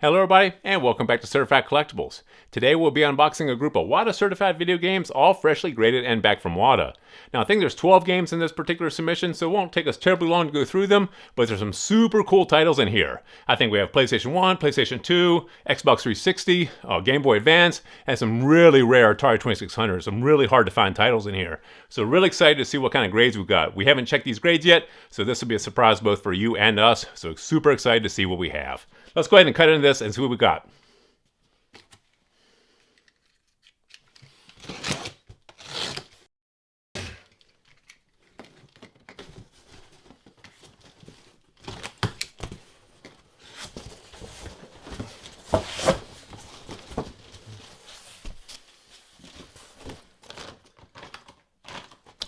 Hello everybody, and welcome back to Certified Collectibles. Today we'll be unboxing a group of WATA certified video games, all freshly graded and back from WATA. Now I think there's 12 games in this particular submission, so it won't take us terribly long to go through them, but there's some super cool titles in here. I think we have PlayStation 1, PlayStation 2, Xbox 360, Game Boy Advance, and some really rare Atari 2600, some really hard to find titles in here. So really excited to see what kind of grades we've got. We haven't checked these grades yet, so this will be a surprise both for you and us, so super excited to see what we have. Let's go ahead and cut into this and see what we got.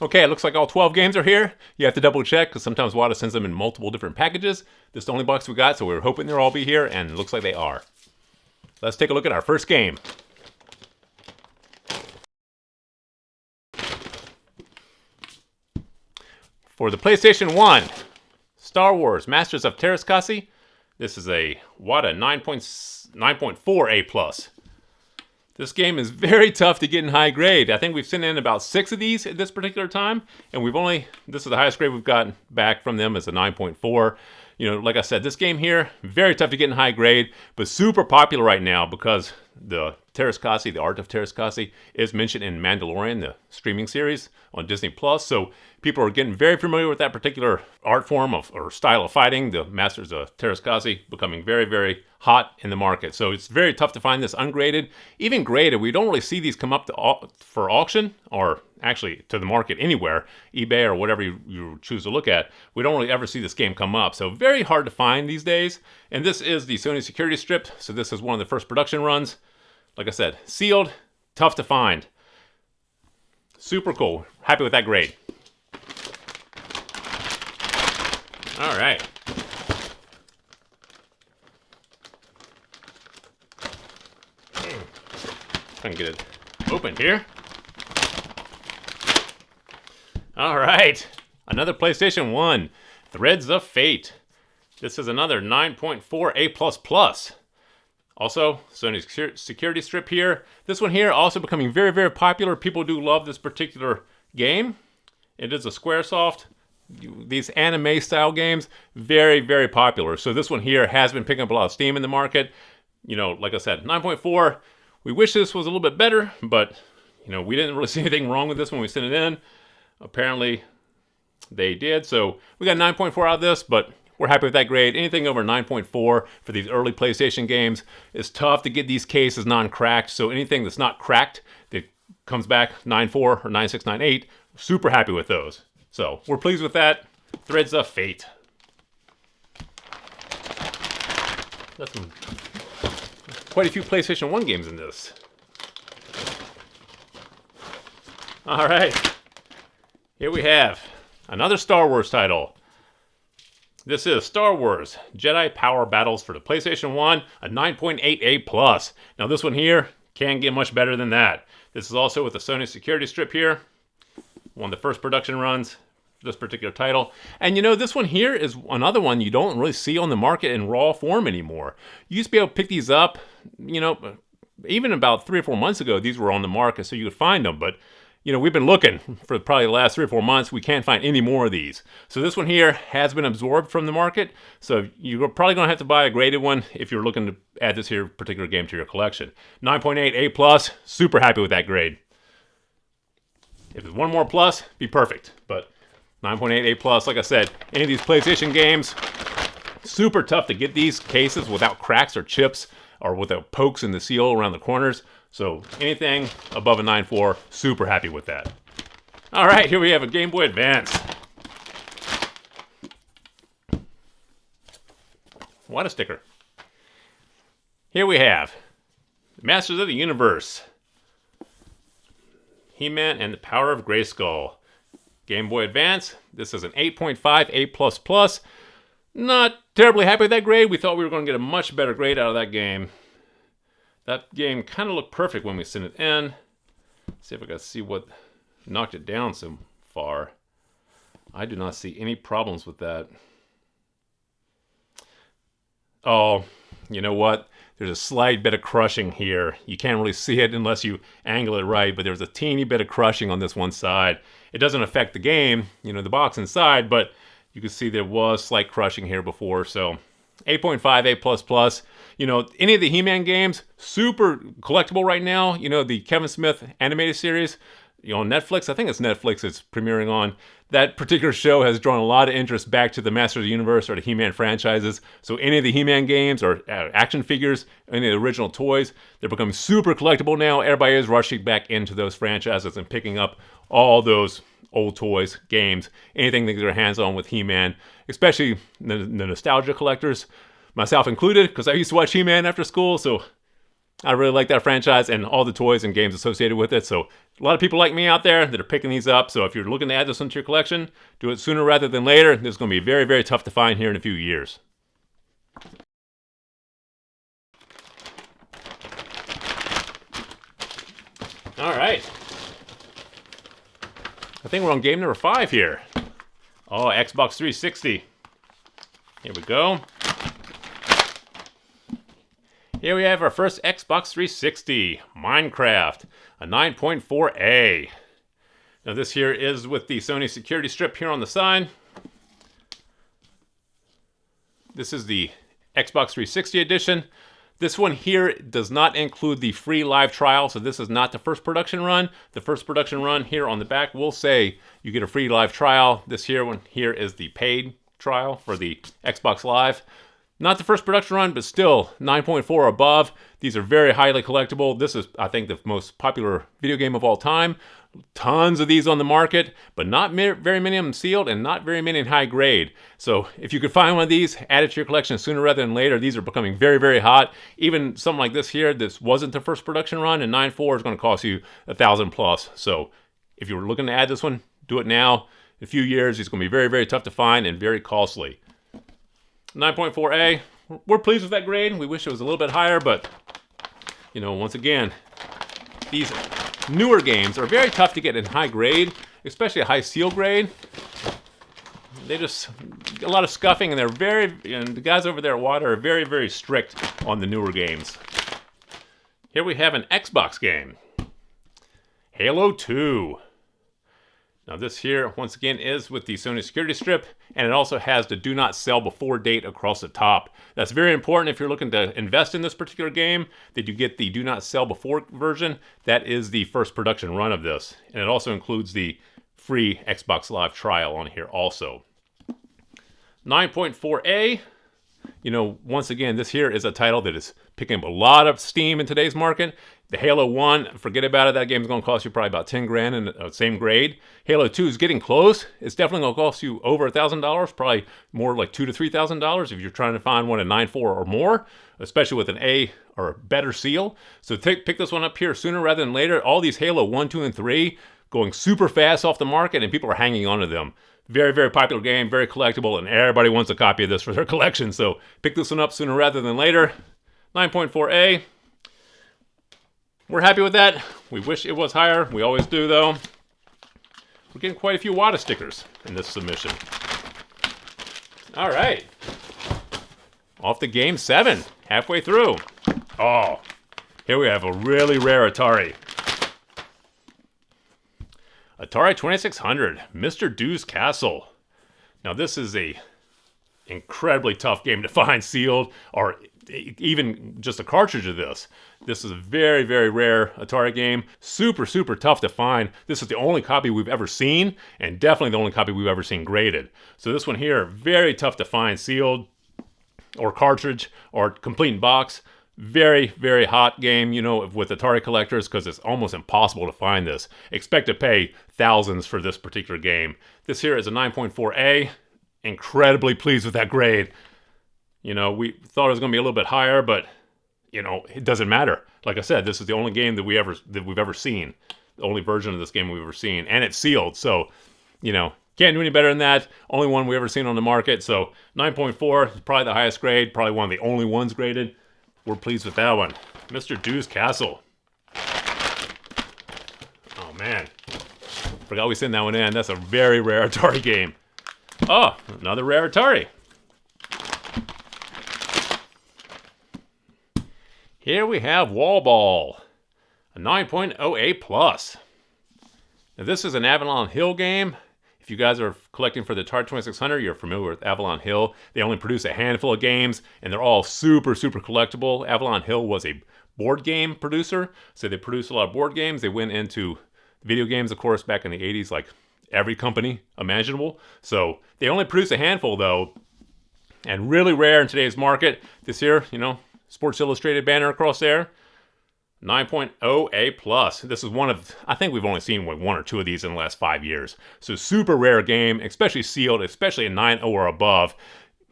Okay, it looks like all 12 games are here. You have to double check because sometimes WATA sends them in multiple different packages. This is the only box we got, so we were hoping they'll all be here, and it looks like they are. Let's take a look at our first game. For the PlayStation 1, Star Wars Masters of Terrascasi. This is a WATA 9.4A+. This game is very tough to get in high grade. I think we've sent in about 6 of these at this particular time, and this is the highest grade we've gotten back from them is a 9.4. You know, like I said, this game here, very tough to get in high grade, but super popular right now because the Terrascasi, the art of Terrascasi, is mentioned in Mandalorian, the streaming series on Disney+. So people are getting very familiar with that particular art form or style of fighting, the Masters of Terrascasi, becoming very, very hot in the market. So it's very tough to find this ungraded. Even graded, we don't really see these come up for auction, or actually to the market anywhere, eBay or whatever you choose to look at. We don't really ever see this game come up. So very hard to find these days. And this is the Sony security strip. So this is one of the first production runs. Like I said, sealed, tough to find. Super cool. Happy with that grade. All right. Trying to get it open here. All right. Another PlayStation 1. Threads of Fate. This is another 9.4A++. Also, Sony's security strip here. This one here also becoming very, very popular. People do love this particular game. It is a Squaresoft. These anime style games, very, very popular. So this one here has been picking up a lot of steam in the market. You know, like I said, 9.4. We wish this was a little bit better, but, you know, we didn't really see anything wrong with this when we sent it in. Apparently, they did. So we got 9.4 out of this, but we're happy with that grade. Anything over 9.4 for these early PlayStation games is tough to get these cases non-cracked. So anything that's not cracked that comes back 9.4 or 9.6, 9.8, super happy with those. So we're pleased with that. Threads of Fate. That's quite a few PlayStation 1 games in this. All right. Here we have another Star Wars title. This is Star Wars JEDIPOWER Battles for the PlayStation 1, a 9.8A+. Now this one here can't get much better than that. This is also with the Sony security strip here. One of the first production runs for this particular title. And you know, this one here is another one you don't really see on the market in raw form anymore. You used to be able to pick these up, you know, even about 3 or 4 months ago, these were on the market so you could find them. But you know, we've been looking for probably the last 3 or 4 months. We can't find any more of these. So this one here has been absorbed from the market. So you're probably going to have to buy a graded one if you're looking to add this here particular game to your collection. 9.8A+, super happy with that grade. If it's one more plus, be perfect. But 9.8A+, like I said, any of these PlayStation games, super tough to get these cases without cracks or chips or without pokes in the seal around the corners. So anything above a 9.4, super happy with that. All right, here we have a Game Boy Advance. What a sticker. Here we have Masters of the Universe. He-Man and the Power of Grayskull. Game Boy Advance. This is an 8.5A++. Not terribly happy with that grade. We thought we were going to get a much better grade out of that game. That game kind of looked perfect when we sent it in. Let's see if I can see what knocked it down so far. I do not see any problems with that. Oh, you know what? there's a slight bit of crushing here. You can't really see it unless you angle it right, but there's a teeny bit of crushing on this one side. It doesn't affect the game, you know, the box inside, but you can see there was slight crushing here before. So 8.5, A++. You know, any of the He-Man games, super collectible right now. You know, the Kevin Smith animated series, you know, on Netflix. I think it's Netflix it's premiering on. That particular show has drawn a lot of interest back to the Masters of the Universe or the He-Man franchises. So any of the He-Man games or action figures, any of the original toys, they're becoming super collectible now. Everybody is rushing back into those franchises and picking up all those old toys, games, anything they get their hands on with He-Man, especially the nostalgia collectors, myself included, because I used to watch He-Man after school, so I really like that franchise and all the toys and games associated with it. So a lot of people like me out there that are picking these up. So if you're looking to add this into your collection, do it sooner rather than later. This is going to be very, very tough to find here in a few years. All right. I think we're on game number 5 here. Oh, Xbox 360. Here we go. Here we have our first Xbox 360, Minecraft, a 9.4A. Now this here is with the Sony security strip here on the side. This is the Xbox 360 edition. This one here does not include the free live trial, so this is not the first production run. The first production run here on the back will say you get a free live trial. This here one here is the paid trial for the Xbox Live. Not the first production run, but still 9.4 or above. These are very highly collectible. This is, I think, the most popular video game of all time. Tons of these on the market, but not very many of them sealed and not very many in high grade. So if you could find one of these, add it to your collection sooner rather than later. These are becoming very, very hot. Even something like this here, this wasn't the first production run, and 9.4 is going to cost you $1,000 plus. So if you were looking to add this one, do it now. In a few years, it's going to be very, very tough to find and very costly. 9.4A, we're pleased with that grade. We wish it was a little bit higher, but, you know, once again, these newer games are very tough to get in high grade, especially a high seal grade. They just, a lot of scuffing, and and the guys over there at WATA are very, very strict on the newer games. Here we have an Xbox game, Halo 2. Now this here, once again, is with the Sony security strip, and it also has the do not sell before date across the top. That's very important if you're looking to invest in this particular game, that you get the do not sell before version. That is the first production run of this. And it also includes the free Xbox Live trial on here also. 9.4A, you know, once again, this here is a title that is picking up a lot of steam in today's market. The Halo 1, forget about it. That game's going to cost you probably about 10 grand in the same grade. Halo 2 is getting close. It's definitely going to cost you over $1,000, probably more like $2,000 to $3,000 if you're trying to find one at 9.4 or more, especially with an A or a better seal. So pick this one up here sooner rather than later. All these Halo 1, 2, and 3 going super fast off the market, and people are hanging on to them. Very, very popular game, very collectible, and everybody wants a copy of this for their collection. So pick this one up sooner rather than later. 9.4A. We're happy with that. We wish it was higher. We always do, though. We're getting quite a few WATA stickers in this submission. All right. Off to game 7. Halfway through. Oh, here we have a really rare Atari. Atari 2600, Mr. Dew's Castle. Now, this is a incredibly tough game to find sealed, or even just a cartridge of this. This is a very, very rare Atari game. Super, super tough to find. This is the only copy we've ever seen, and definitely the only copy we've ever seen graded. So this one here, very tough to find sealed, or cartridge, or complete in box. Very, very hot game, you know, with Atari collectors, because it's almost impossible to find this. Expect to pay thousands for this particular game. This here is a 9.4A. Incredibly pleased with that grade. You know, we thought it was going to be a little bit higher, but, you know, it doesn't matter. Like I said, this is the only game that we've ever seen. The only version of this game we've ever seen. And it's sealed, so, you know, can't do any better than that. Only one we've ever seen on the market. So 9.4 is probably the highest grade. Probably one of the only ones graded. We're pleased with that one. Mr. Dew's Castle. Oh, man. Forgot we sent that one in. That's a very rare Atari game. Oh, another rare Atari. Here we have Wall Ball, a 9.0A plus. Now this is an Avalon Hill game. If you guys are collecting for the Atari 2600, you're familiar with Avalon Hill. They only produce a handful of games, and they're all super, super collectible. Avalon Hill was a board game producer, so they produced a lot of board games. They went into video games, of course, back in the 80s, like every company imaginable. So they only produce a handful, though, and really rare in today's market. This here, Sports Illustrated banner across there. 9.0A plus. This is one of, I think we've only seen one or two of these in the last 5 years. So super rare game, especially sealed, especially a 9.0 or above.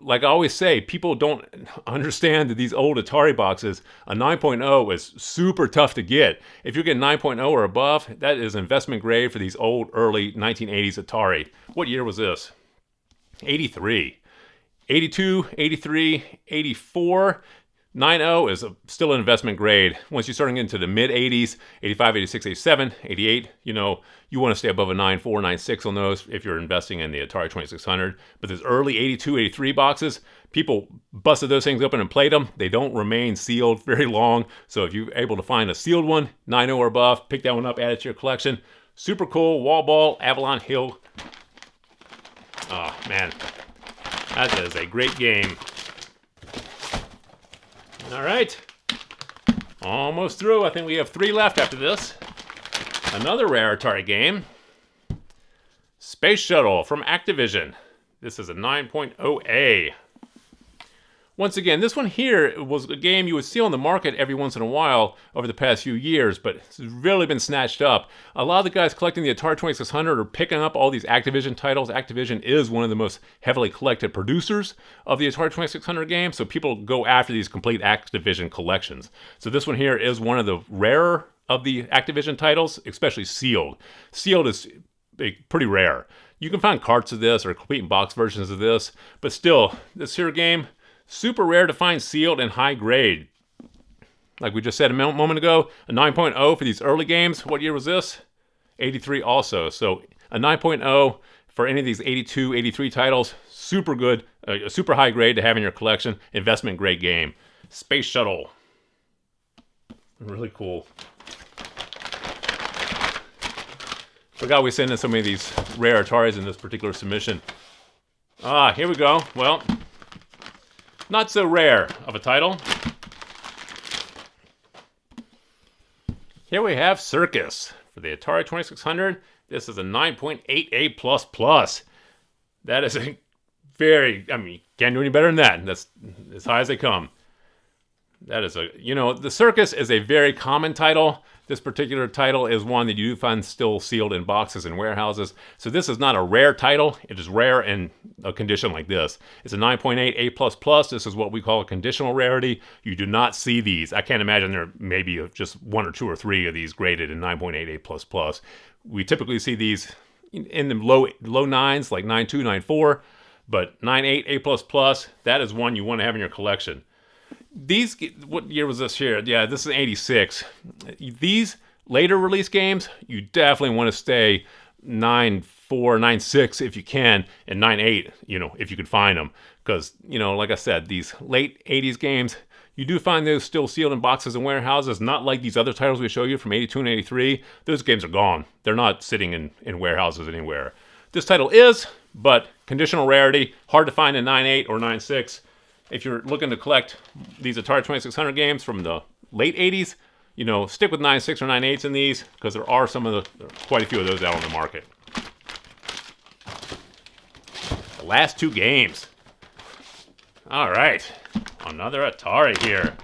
Like I always say, people don't understand that these old Atari boxes, a 9.0 is super tough to get. If you're getting 9.0 or above, that is investment grade for these old, early 1980s Atari. What year was this? 83. 82, 83, 84. 9.0 is still an investment grade. Once you start getting into the mid-80s, 85, 86, 87, 88, you want to stay above a 9.4, 9.6 on those if you're investing in the Atari 2600. But those early 82, 83 boxes, people busted those things open and played them. They don't remain sealed very long. So if you're able to find a sealed one, 9.0 or above, pick that one up, add it to your collection. Super cool. Wall Ball, Avalon Hill. Oh, man. That is a great game. All right, almost through. I think we have 3 left after this. Another rare Atari game, Space Shuttle from Activision. This is a 9.0A. Once again, this one here was a game you would see on the market every once in a while over the past few years, but it's really been snatched up. A lot of the guys collecting the Atari 2600 are picking up all these Activision titles. Activision is one of the most heavily collected producers of the Atari 2600 games, so people go after these complete Activision collections. So this one here is one of the rarer of the Activision titles, especially sealed. Sealed is pretty rare. You can find carts of this or complete box versions of this, but still, this here game, super rare to find sealed and high grade. Like we just said a moment ago, a 9.0 for these early games. What year was this? 83 also. So a 9.0 for any of these 82, 83 titles. Super good, a super high grade to have in your collection. Investment grade game. Space Shuttle. Really cool. Forgot we sent in so many of these rare Ataris in this particular submission. Here we go. Well, not so rare of a title. Here we have Circus for the Atari 2600. This is a 9.8A++. That is a very, can't do any better than that. That's as high as they come. That is the Circus is a very common title. This particular title is one that you do find still sealed in boxes and warehouses. So this is not a rare title. It is rare in a condition like this. It's a 9.8A++. This is what we call a conditional rarity. You do not see these. I can't imagine there may be just 1 or 2 or 3 of these graded in 9.8A++. We typically see these in the low 9s, like 9.2, 9.4. But 9.8A++, that is one you want to have in your collection. These, what year was this here? Yeah, this is 86. These later release games, you definitely want to stay 9.4, 9.6 if you can, and 9.8, if you could find them. Because, like I said, these late 80s games, you do find those still sealed in boxes and warehouses, not like these other titles we show you from 82 and 83. Those games are gone. They're not sitting in warehouses anywhere. This title is, but conditional rarity, hard to find in 9.8 or 9.6. If you're looking to collect these Atari 2600 games from the late 80s, stick with 9.6 or 9.8s in these, because there are quite a few of those out on the market. The last 2 games. All right, another Atari here.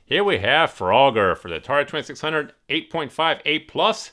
Here we have Frogger for the Atari 2600 8.5A+.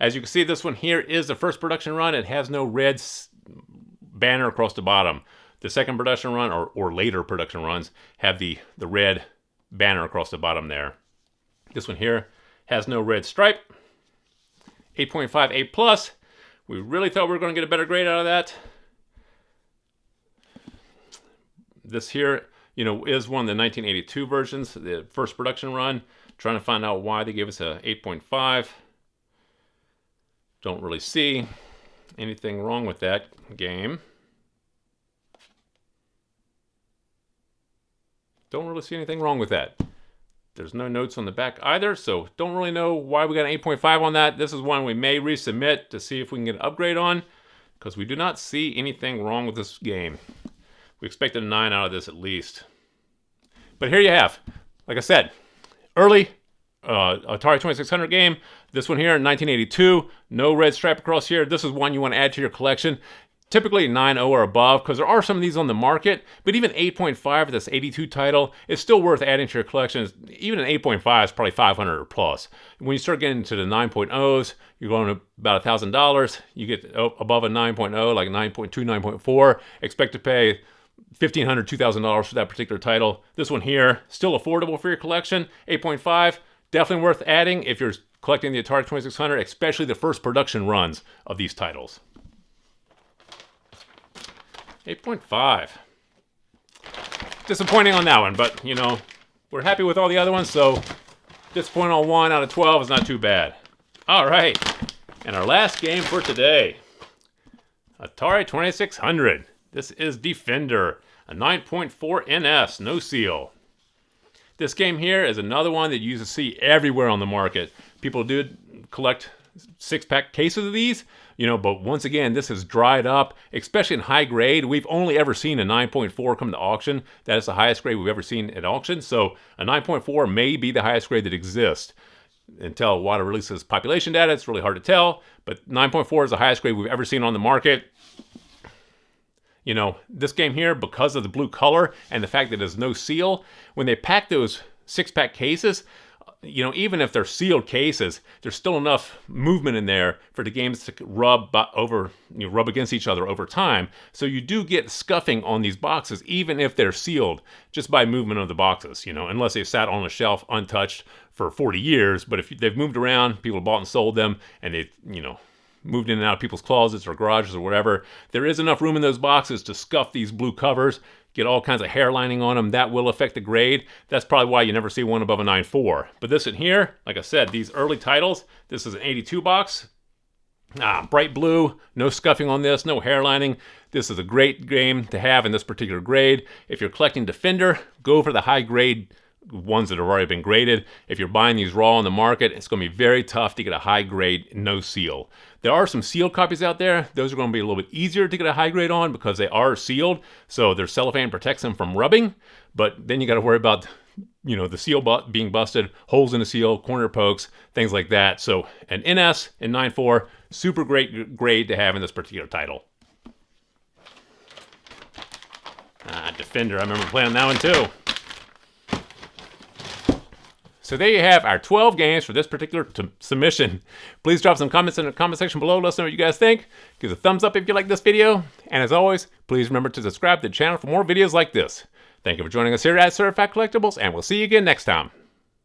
As you can see, this one here is the first production run. It has no red banner across the bottom. The second production run or later production runs have the red banner across the bottom there. This one here has no red stripe. 8.5A+. We really thought we were going to get a better grade out of that. This here, is one of the 1982 versions, the first production run. Trying to find out why they gave us a 8.5. Don't really see anything wrong with that game. don't really see anything wrong with that. There's no notes on the back either, so don't really know why we got an 8.5 on that. This is one we may resubmit to see if we can get an upgrade on, because we do not see anything wrong with this game. We expected a 9 out of this at least. But here you have, like I said, early Atari 2600 game. This one here in 1982, no red stripe across here. This is one you want to add to your collection. Typically 9.0 or above, because there are some of these on the market, but even 8.5 for this 82 title is still worth adding to your collection. Even an 8.5 is probably 500 or plus. When you start getting into the 9.0s, you're going to about $1,000. You get above a 9.0, like 9.2, 9.4, expect to pay $1,500, $2,000 for that particular title. This one here, still affordable for your collection. 8.5, definitely worth adding if you're collecting the Atari 2600, especially the first production runs of these titles. 8.5. Disappointing on that one, but, you know, we're happy with all the other ones, so disappointing on 1 out of 12 is not too bad. All right, and our last game for today, Atari 2600. This is Defender, a 9.4 NS, no seal. This game here is another one that you used to see everywhere on the market. People do collect 6-pack cases of these, you know, but once again, this has dried up, especially in high grade. We've only ever seen a 9.4 come to auction. That is the highest grade we've ever seen at auction. So a 9.4 may be the highest grade that exists. Until WATA releases population data, it's really hard to tell, but 9.4 is the highest grade we've ever seen on the market. You know, this game here, because of the blue color and the fact that there's no seal, when they pack those 6-pack cases, you know, even if they're sealed cases, there's still enough movement in there for the games to rub against each other over time. So you do get scuffing on these boxes, even if they're sealed, just by movement of the boxes, you know, unless they've sat on a shelf untouched for 40 years. But if they've moved around, people have bought and sold them, and they've, you know, moved in and out of people's closets or garages or whatever, there is enough room in those boxes to scuff these blue covers, get all kinds of hair lining on them. That will affect the grade. That's probably why you never see one above a 9.4. But this in here, like I said, these early titles, this is an 82 box. Bright blue, no scuffing on this, no hair lining. This is a great game to have in this particular grade. If you're collecting Defender, go for the high grade ones that have already been graded. If you're buying these raw on the market, it's going to be very tough to get a high grade no seal. There are some sealed copies out there. Those are going to be a little bit easier to get a high grade on because they are sealed, so their cellophane protects them from rubbing. But then you got to worry about, you know, the seal being busted, holes in the seal, corner pokes, things like that. So an NS in 9.4, super great grade to have in this particular title. Defender, I remember playing that one too. So there you have our 12 games for this particular submission. Please drop some comments in the comment section below. Let us know what you guys think. Give us a thumbs up if you like this video. And as always, please remember to subscribe to the channel for more videos like this. Thank you for joining us here at Certified Collectibles, and we'll see you again next time.